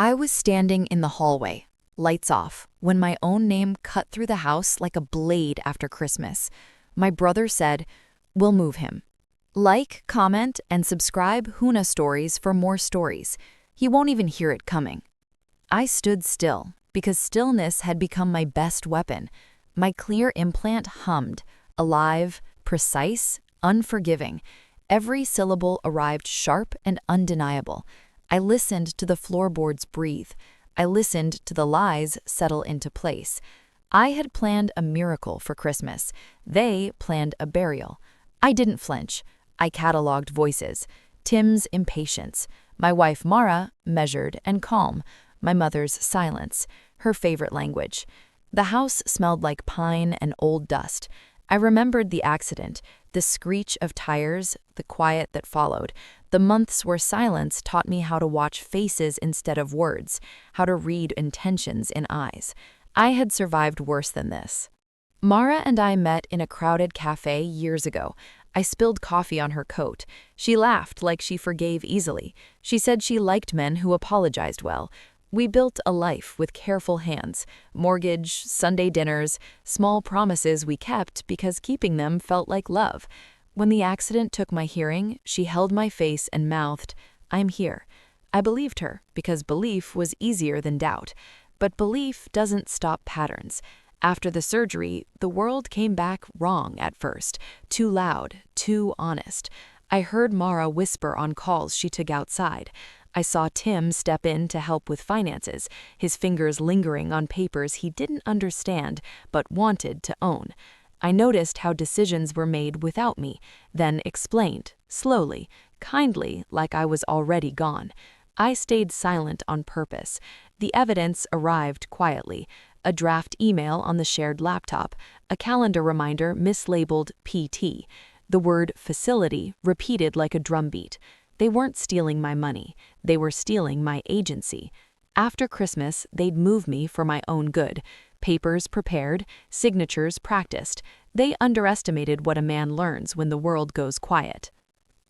I was standing in the hallway, lights off, when my own name cut through the house like a blade after Christmas. My brother said, "We'll move him." Like, comment, and subscribe Huna Stories for more stories. He won't even hear it coming. I stood still, because stillness had become my best weapon. My clear implant hummed, alive, precise, unforgiving. Every syllable arrived sharp and undeniable. I listened to the floorboards breathe. I listened to the lies settle into place. I had planned a miracle for Christmas. They planned a burial. I didn't flinch. I cataloged voices. Tim's impatience. My wife Mara, measured and calm. My mother's silence, her favorite language. The house smelled like pine and old dust. I remembered the accident, the screech of tires, the quiet that followed, the months where silence taught me how to watch faces instead of words, how to read intentions in eyes. I had survived worse than this. Mara and I met in a crowded cafe years ago. I spilled coffee on her coat. She laughed like she forgave easily. She said she liked men who apologized well. We built a life with careful hands, mortgage, Sunday dinners, small promises we kept because keeping them felt like love. When the accident took my hearing, she held my face and mouthed, "I'm here." I believed her because belief was easier than doubt. But belief doesn't stop patterns. After the surgery, the world came back wrong at first, too loud, too honest. I heard Mara whisper on calls she took outside. I saw Tim step in to help with finances, his fingers lingering on papers he didn't understand but wanted to own. I noticed how decisions were made without me, then explained, slowly, kindly, like I was already gone. I stayed silent on purpose. The evidence arrived quietly. A draft email on the shared laptop, a calendar reminder mislabeled PT, the word facility repeated like a drumbeat. They weren't stealing my money. They were stealing my agency. After Christmas, they'd move me for my own good. Papers prepared, signatures practiced. They underestimated what a man learns when the world goes quiet.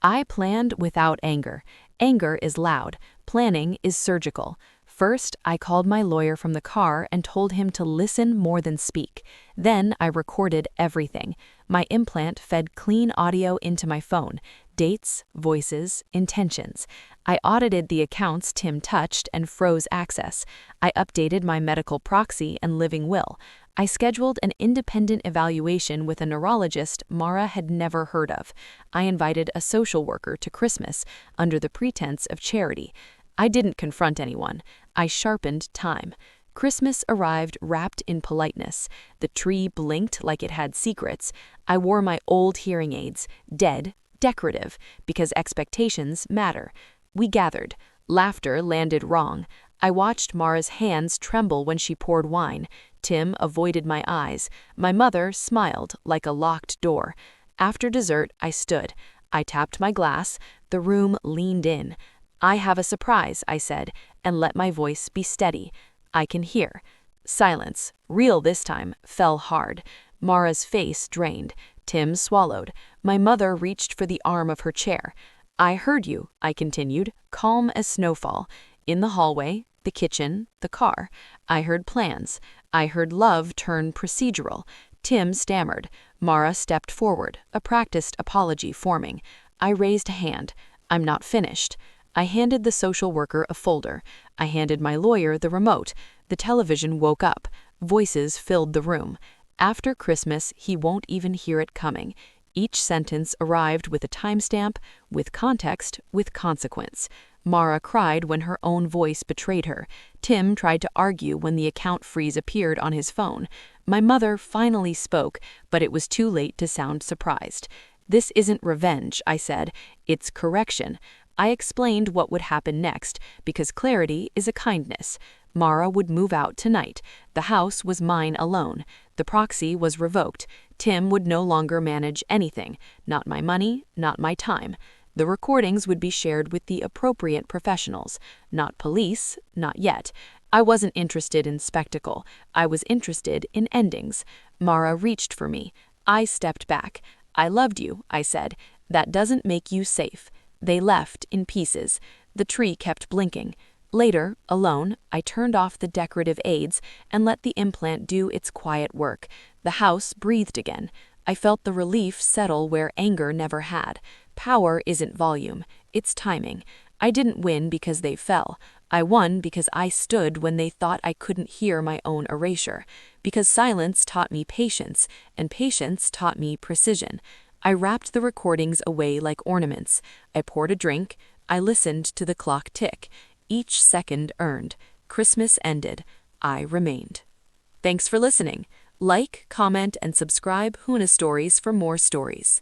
I planned without anger. Anger is loud. Planning is surgical. First, I called my lawyer from the car and told him to listen more than speak. Then I recorded everything. My implant fed clean audio into my phone. Dates, voices, intentions. I audited the accounts Tim touched and froze access. I updated my medical proxy and living will. I scheduled an independent evaluation with a neurologist Mara had never heard of. I invited a social worker to Christmas under the pretense of charity. I didn't confront anyone. I sharpened time. Christmas arrived wrapped in politeness. The tree blinked like it had secrets. I wore my old hearing aids, dead, decorative, because expectations matter. We gathered. Laughter landed wrong. I watched Mara's hands tremble when she poured wine. Tim avoided my eyes. My mother smiled like a locked door. After dessert, I stood. I tapped my glass. The room leaned in. "I have a surprise," I said, and let my voice be steady. "I can hear." Silence, real this time, fell hard. Mara's face drained. Tim swallowed. My mother reached for the arm of her chair. "I heard you," I continued, calm as snowfall. In the hallway, the kitchen, the car. I heard plans. I heard love turn procedural. Tim stammered. Mara stepped forward, a practiced apology forming. I raised a hand. "I'm not finished." I handed the social worker a folder. I handed my lawyer the remote. The television woke up. Voices filled the room. After Christmas, he won't even hear it coming. Each sentence arrived with a timestamp, with context, with consequence. Mara cried when her own voice betrayed her. Tim tried to argue when the account freeze appeared on his phone. My mother finally spoke, but it was too late to sound surprised. "This isn't revenge," I said. "It's correction." I explained what would happen next, because clarity is a kindness. Mara would move out tonight. The house was mine alone. The proxy was revoked. Tim would no longer manage anything. Not my money, not my time. The recordings would be shared with the appropriate professionals. Not police, not yet. I wasn't interested in spectacle. I was interested in endings. Mara reached for me. I stepped back. "I loved you," I said. "That doesn't make you safe." They left in pieces. The tree kept blinking. Later, alone, I turned off the decorative aids and let the implant do its quiet work. The house breathed again. I felt the relief settle where anger never had. Power isn't volume, it's timing. I didn't win because they fell. I won because I stood when they thought I couldn't hear my own erasure. Because silence taught me patience, and patience taught me precision. I wrapped the recordings away like ornaments. I poured a drink. I listened to the clock tick. Each second earned. Christmas ended. I remained. Thanks for listening. Like, comment, and subscribe Huna Stories for more stories.